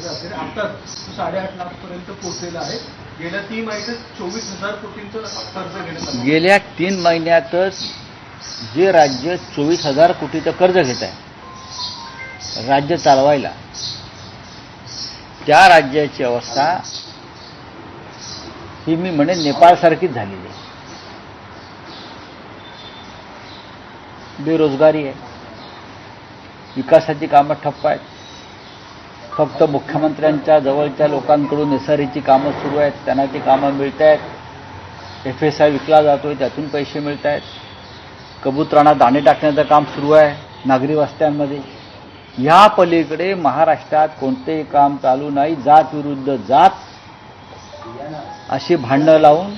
केलं असेल आता 8.5 लाख पर्यंत पोहोचलेला आहे. गेल्या 3 महिन्यात 24,000 कोटींचं कर्ज घेण्यात आलं. गेल्या 3 महिन्यातच जे राज्य 24,000 कोटीचं कर्ज घेत आहे राज्य चालवायला, त्या राज्याची अवस्था ही मी म्हणेन नेपाळसारखीच झालेली आहे. बेरोजगारी आहे, विकासाची कामं ठप्प आहेत. फक्त मुख्यमंत्र्यांच्या जवळच्या लोकांकडून एसआरईची कामं सुरू आहेत, त्यांना ती कामं मिळत आहेत. FSI विकला जातोय, त्यातून पैसे मिळत आहेत. कबूतरांना दाणे टाकण्याचं काम सुरू आहे नागरी वस्त्यांमध्ये. ह्या पलीकडे महाराष्ट्रात कोणतेही काम चालू नाही. जात विरुद्ध जात अशी भांडणं लावून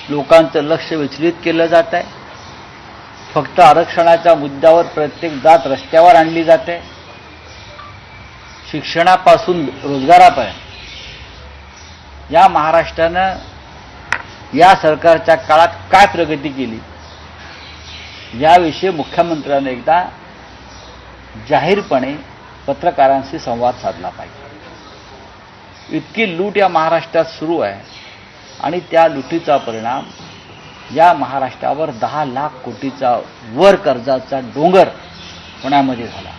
लोकांचं लक्ष विचलित केलं जात आहे. फक्त आरक्षणाच्या मुद्द्यावर प्रत्येक जात रस्त्यावर आणली जाते. शिक्षणापासून रोजगारापर्यंत या महाराष्ट्रानं या सरकारच्या काळात काय प्रगती केली याविषयी मुख्यमंत्र्यांनी एकदा जाहीरपणे पत्रकारांशी संवाद साधला पाहिजे. इतकी लूट या महाराष्ट्रात सुरू आहे आणि त्या लुटीचा परिणाम या महाराष्ट्रावर 10 लाख कोटीचा वर कर्जाचा डोंगर होण्यामध्ये झाला.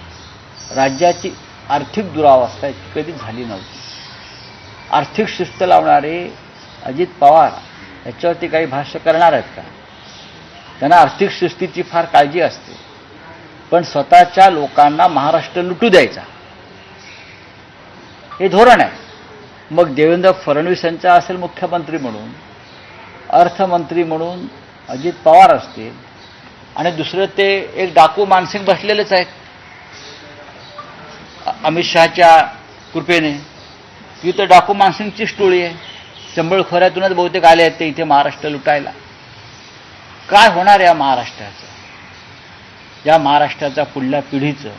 राज्याची आर्थिक दुरावस्था कधीच झाली नव्हती. आर्थिक शिस्त लावणारे अजित पवार याच्यावरती काही भाष्य करणार आहेत का? त्यांना आर्थिक शिस्तीची फार काळजी असते, पण स्वतःच्या लोकांना महाराष्ट्र लुटू द्यायचा हे धोरण आहे. मग देवेंद्र फडणवीस यांचा असेल मुख्यमंत्री म्हणून, अर्थमंत्री म्हणून अजित पवार असतील, आणि दुसरं ते एक डाकू मानसिंग बसलेलेच आहेत अमित शहाच्या कृपेने. ही तर डाकू मानसिंगची टोळी आहे. चंबळ खोऱ्यातूनच बहुतेक आले आहेत ते इथे महाराष्ट्र लुटायला. काय होणार या महाराष्ट्राचं? या महाराष्ट्राच्या पुढल्या पिढीचं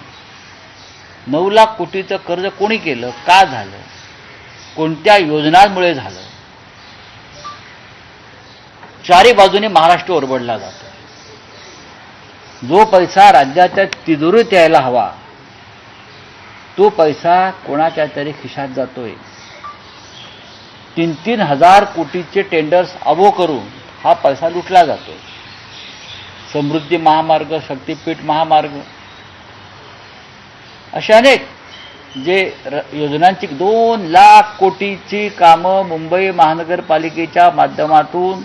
9 लाख कोटीचं कर्ज कोणी केलं, का झालं, कोणत्या योजनांमुळे झालं? चारी बाजूने महाराष्ट्र ओरबडला जातो. जो पैसा राज्याच्या तिजोरीत यायला हवा तो पैसा कोणाच्या तरी खिशात जातोय. 3-3 हजार कोटीचे टेंडर्स अबो करून हा पैसा लुटला जातोय. समृद्धी महामार्ग, शक्तीपीठ महामार्ग, असे अनेक जे योजनांची 2 लाख कोटीची कामं मुंबई महानगरपालिकेच्या माध्यमातून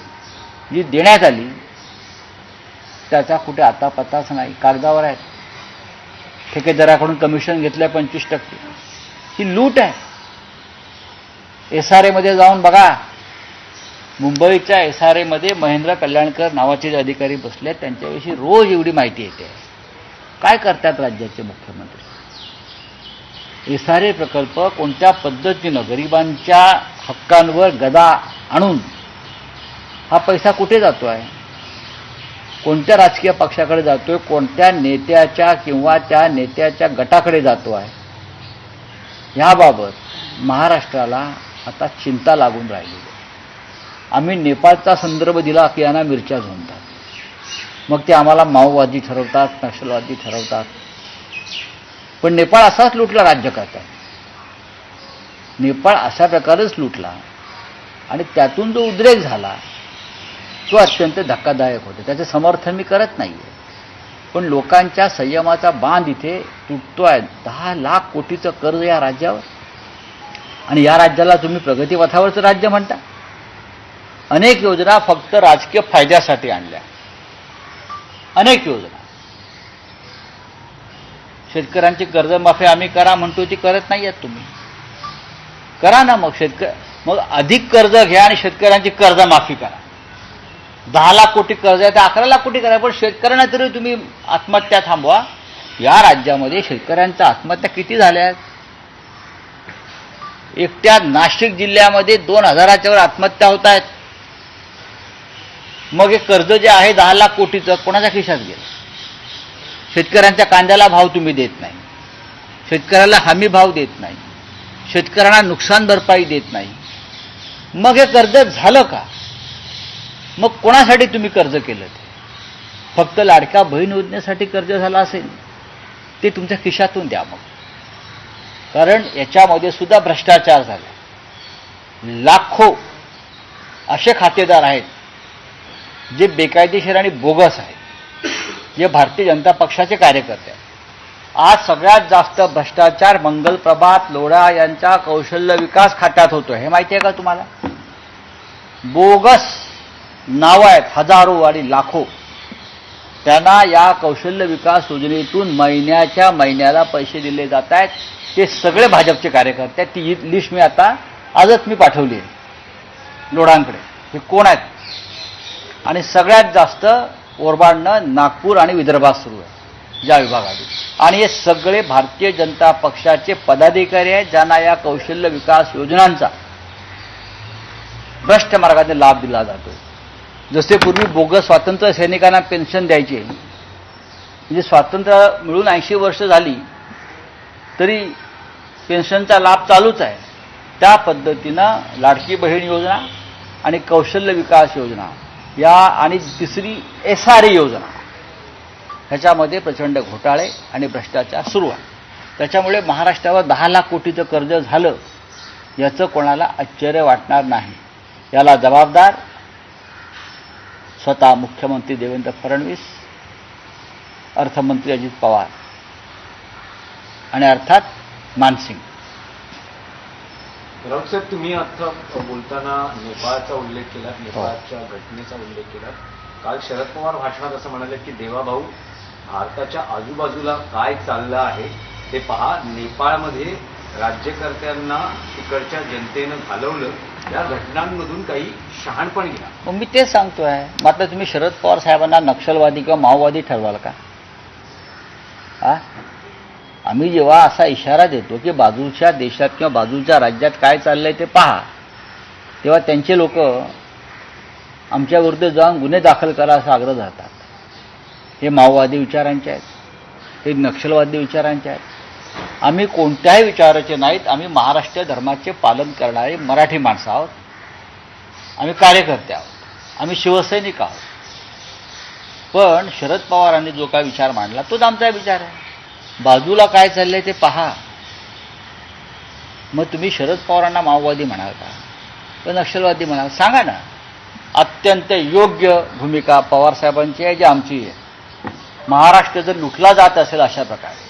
जी देण्यात आली त्याचा कुठे आता पत्ताच नाही. कागदावर आहेत. ठेकेदाराकडून कमिशन घेतलंय 25%. ही लूट आहे. SRA मध्ये जाऊन बघा. मुंबईच्या SRA मध्ये महेंद्र कल्याणकर नावाचे जे अधिकारी बसले त्यांच्याविषयी रोज एवढी माहिती येते. काय करतात राज्याचे मुख्यमंत्री? SRA प्रकल्प कोणत्या पद्धतीनं गरिबांच्या हक्कांवर गदा आणून हा पैसा कुठे जातोय, कोणत्या राजकीय पक्षाकडे जातोय, कोणत्या नेत्याच्या किंवा त्या नेत्याच्या गटाकडे जातोय, याबाबत महाराष्ट्राला आता चिंता लागून राहिली. आम्ही नेपाळचा संदर्भ दिला की यांना मिरच्या झोंबतात. मग ते आम्हाला माओवादी ठरवतात, नक्षलवादी ठरवतात. पण नेपाळ असाच लुटला राज्य करतात. नेपाळ अशा प्रकारेच लुटला आणि त्यातून जो उद्रेक झाला तो अत्यंत धक्कादायक होता. त्याचे समर्थन मी करत नाहीये, पण लोकांच्या संयमाचा बांध इथे तुटतोय. 10 लाख कोटीचं कर्ज या राज्यावर, आणि या राज्याला तुम्ही प्रगतीपथावरचं राज्य म्हणता. अनेक योजना फक्त राजकीय फायद्यासाठी आणल्या. अनेक योजना. शेतकऱ्यांची कर्जमाफी आम्ही करा म्हणतो, ती करत नाही आहेत तुम्ही. करा ना मग. मग अधिक कर्ज घ्या आणि शेतकऱ्यांची कर्जमाफी करा. 10 लाख कोटी कर्ज आहे तर 11 लाख कोटी करा, पण शेतकऱ्यांना तरी तुम्ही आत्महत्या थांबवा. या राज्यामध्ये शेतकऱ्यांच्या आत्महत्या किती झाल्या आहेत? एकट्या नाशिक जिल्ह्यामध्ये 2000च्या वर आत्महत्या होत आहेत. मग हे कर्ज जे आहे 10 लाख कोटीचं कोणाच्या खिशात गेलं? शेतकऱ्यांच्या कांद्याला भाव तुम्ही देत नाही, शेतकऱ्याला हमी भाव देत नाही, शेतकऱ्यांना नुकसान भरपाई देत नाही. मग हे कर्ज झालं का? मग कोणासाठी तुम्ही कर्ज केलं? ते फक्त लाडक्या बहीण योजनेसाठी कर्ज झालं असेल ते तुमच्या खिशातून द्या. मग कारण याच्यामध्ये सुद्धा भ्रष्टाचार झाला. लाखो असे खातेदार आहेत जे बेकायदेशीर आणि बोगस आहेत, जे भारतीय जनता पक्षाचे कार्यकर्ते आहेत. आज सगळ्यात जास्त भ्रष्टाचार मंगलप्रभात लोढा यांच्या कौशल्य विकास खात्यात होतो. हे माहिती आहे का तुम्हाला? बोगस नावं आहेत हजारो आणि लाखो. त्यांना या कौशल्य विकास योजनेतून महिन्याच्या महिन्याला पैसे दिले जात आहेत. ते सगळे भाजपचे कार्यकर्ते आहेत. ती लिस्ट मी आता आजच पाठवली आहे लोढांकडे. हे कोण आहेत? आणि सगळ्यात जास्त ओरबाडणं नागपूर आणि विदर्भात सुरू आहे ज्या विभागात. आणि हे सगळे भारतीय जनता पक्षाचे पदाधिकारी आहेत ज्यांना या कौशल्य विकास योजनांचा भ्रष्ट मार्गाने लाभ दिला जातो. जसे पूर्वी बोगस स्वातंत्र्य सैनिकांना पेन्शन द्यायचे, म्हणजे स्वातंत्र्य मिळून 80 वर्ष झाली तरी पेन्शनचा लाभ चालूच आहे. त्या पद्धतीनं लाडकी बहीण योजना आणि कौशल्य विकास योजना या आणि तिसरी SRE योजना ह्याच्यामध्ये प्रचंड घोटाळे आणि भ्रष्टाचार सुरू आहे. त्याच्यामुळे महाराष्ट्रावर 10 लाख कोटीचं कर्ज झालं याचं कोणाला आश्चर्य वाटणार नाही. याला जबाबदार स्वतः मुख्यमंत्री देवेंद्र फडणवीस, अर्थमंत्री अजित पवार आणि अर्थात मानसिंग. राऊत साहेब, तुम्ही आता बोलताना नेपाळचा उल्लेख केला, नेपाळच्या घटनेचा उल्लेख केला. काल शरद पवार भाषणात असं म्हणाले की देवाभाऊ, भारताच्या आजूबाजूला काय चाललं आहे ते पहा. नेपाळमध्ये राज्यकर्त्यांना तिकडच्या जनतेनं घालवलं. या घटनांमधून काही शहाणपण घ्या. मग मी तेच सांगतोय. मात्र तुम्ही शरद पवार साहेबांना नक्षलवादी किंवा माओवादी ठरवाल का? आम्ही जेव्हा असा इशारा देतो की बाजूच्या देशात किंवा बाजूच्या राज्यात काय चाललंय ते पहा, तेव्हा त्यांचे लोक आमच्या विरुद्ध जाऊन गुन्हे दाखल करा असा आग्रह धरतात. हे माओवादी विचारांचे आहेत, हे नक्षलवादी विचारांचे आहेत. आम्ही कोणत्याही विचाराचे नाहीत. आम्ही महाराष्ट्र धर्माचे पालन करणारे मराठी माणसं आहोत. आम्ही कार्यकर्ते आहोत. आम्ही शिवसैनिक आहोत. पण शरद पवारांनी जो काय विचार मांडला तोच आमचा विचार आहे. बाजूला काय चाललंय ते पहा. मग तुम्ही शरद पवारांना माओवादी म्हणाल का? पण नक्षलवादी म्हणाल? सांगा ना. अत्यंत योग्य भूमिका पवारसाहेबांची आहे, जी आमची आहे. महाराष्ट्र जर लुटला जात असेल अशा प्रकारे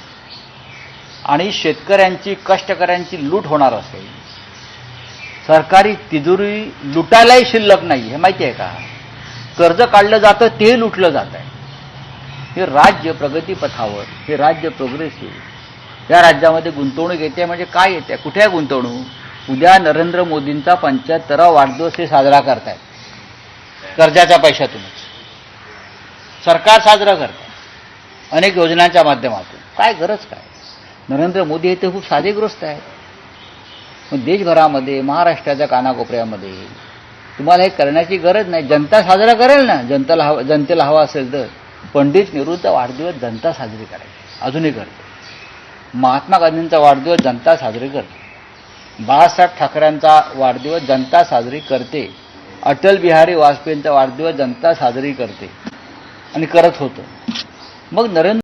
आणि शेतकऱ्यांची कष्टकऱ्यांची लूट होणार असेल, सरकारी तिजोरी लुटायलाही शिल्लक नाही, हे माहिती आहे का? कर्ज काढलं जातं ते लुटलं जात आहे. हे राज्य प्रगतीपथावर, हे राज्य प्रोग्रेसिव्ह, या राज्यामध्ये गुंतवणूक येते म्हणजे काय येते? कुठे आहे गुंतवणूक? उद्या नरेंद्र मोदींचा 75वा वाढदिवस हे साजरा करतायत कर्जाच्या पैशातूनच. सरकार साजरा करतं अनेक योजनांच्या माध्यमातून. काय गरज काय? नरेंद्र मोदी हे ते खूप साधेग्रस्त आहेत. मग देशभरामध्ये महाराष्ट्राच्या कानाकोपऱ्यामध्ये तुम्हाला हे करण्याची गरज नाही. जनता साजरा करेल ना. जनतेला हवा असेल तर पंडित नेहरूंचा वाढदिवस जनता साजरी करायची, अजूनही करते. महात्मा गांधींचा वाढदिवस जनता साजरी करते. बाळासाहेब ठाकरेंचा वाढदिवस जनता साजरी करते. अटल बिहारी वाजपेयींचा वाढदिवस जनता साजरी करते आणि करत होतं. मग नरेंद्र